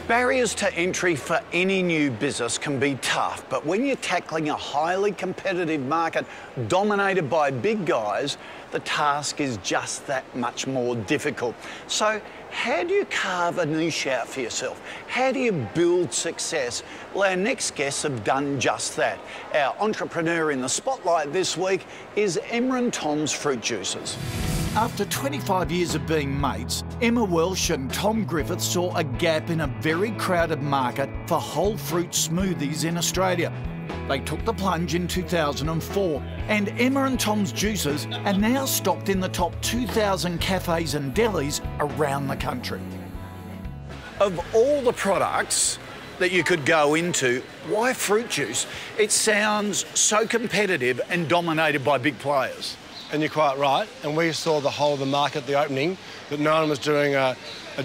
Barriers to entry for any new business can be tough, but when you're tackling a highly competitive market dominated by big guys, the task is just that much more difficult. So how do you carve a niche out for yourself? How do you build success? Well, our next guests have done just that. Our entrepreneur in the spotlight this week is Emma and Tom's Fruit Juices. After 25 years of being mates, Emma Welsh and Tom Griffith saw a gap in a very crowded market for whole fruit smoothies in Australia. They took the plunge in 2004, and Emma and Tom's juices are now stocked in the top 2,000 cafes and delis around the country. Of all the products that you could go into, why fruit juice? It sounds so competitive and dominated by big players. And you're quite right, and we saw the whole of the market at the opening that no one was doing a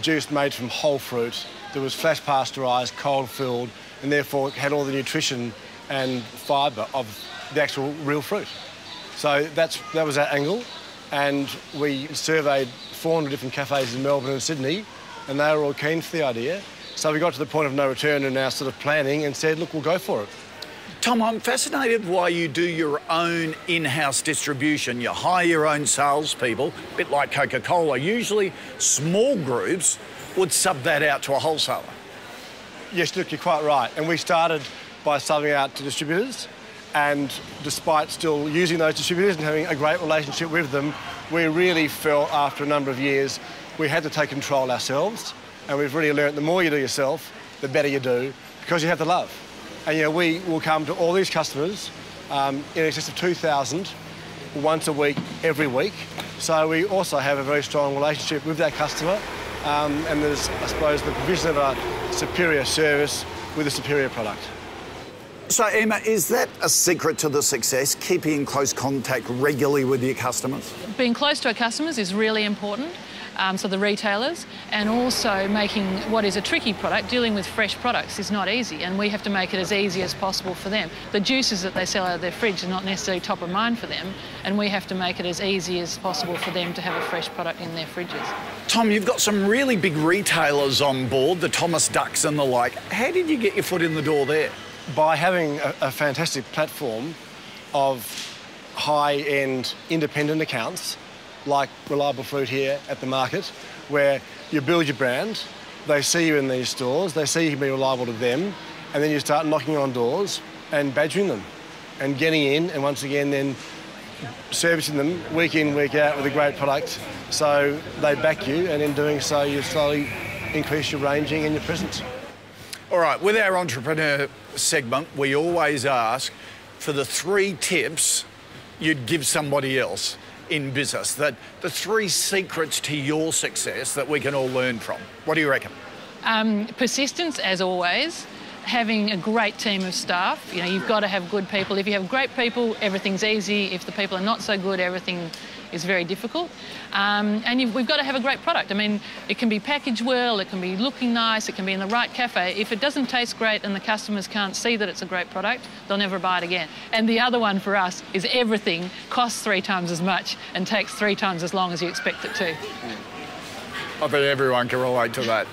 juice made from whole fruit that was flash pasteurised, cold filled, and therefore had all the nutrition and fibre of the actual real fruit. So that was our angle, and we surveyed 400 different cafes in Melbourne and Sydney, and they were all keen for the idea. So we got to the point of no return in our sort of planning and said, look, we'll go for it. Tom, I'm fascinated why you do your own in-house distribution. You hire your own salespeople, a bit like Coca-Cola. Usually small groups would sub that out to a wholesaler. Yes, look, you're quite right. And we started by subbing out to distributors, and despite still using those distributors and having a great relationship with them, we really felt after a number of years we had to take control ourselves, and we've really learnt the more you do yourself, the better you do, because you have the love. And, you know, we will come to all these customers in excess of 2,000 once a week, every week. So we also have a very strong relationship with that customer. And there's, I suppose, the provision of a superior service with a superior product. So, Emma, is that a secret to the success, keeping in close contact regularly with your customers? Being close to our customers is really important. So the retailers, and also making what is a tricky product, dealing with fresh products is not easy, and we have to make it as easy as possible for them. The juices that they sell out of their fridge are not necessarily top of mind for them, and we have to make it as easy as possible for them to have a fresh product in their fridges. Tom, you've got some really big retailers on board, the Thomas Ducks and the like. How did you get your foot in the door there? By having a fantastic platform of high-end independent accounts, like Reliable Fruit here at the market, where you build your brand, they see you in these stores, they see you can be reliable to them, and then you start knocking on doors and badgering them and getting in, and once again then servicing them week in, week out with a great product, so they back you, and in doing so you slowly increase your ranging and your presence. All right, with our entrepreneur segment, we always ask for the 3 tips you'd give somebody else in business, that the 3 secrets to your success that we can all learn from. What do you reckon? Persistence, as always. Having a great team of staff. You know, you've got to have good people. If you have great people, everything's easy. If the people are not so good, everything is very difficult. And we've got to have a great product. I mean, it can be packaged well, it can be looking nice, it can be in the right cafe. If it doesn't taste great and the customers can't see that it's a great product, they'll never buy it again. And the other one for us is everything costs 3 times as much and takes 3 times as long as you expect it to. I bet everyone can relate to that.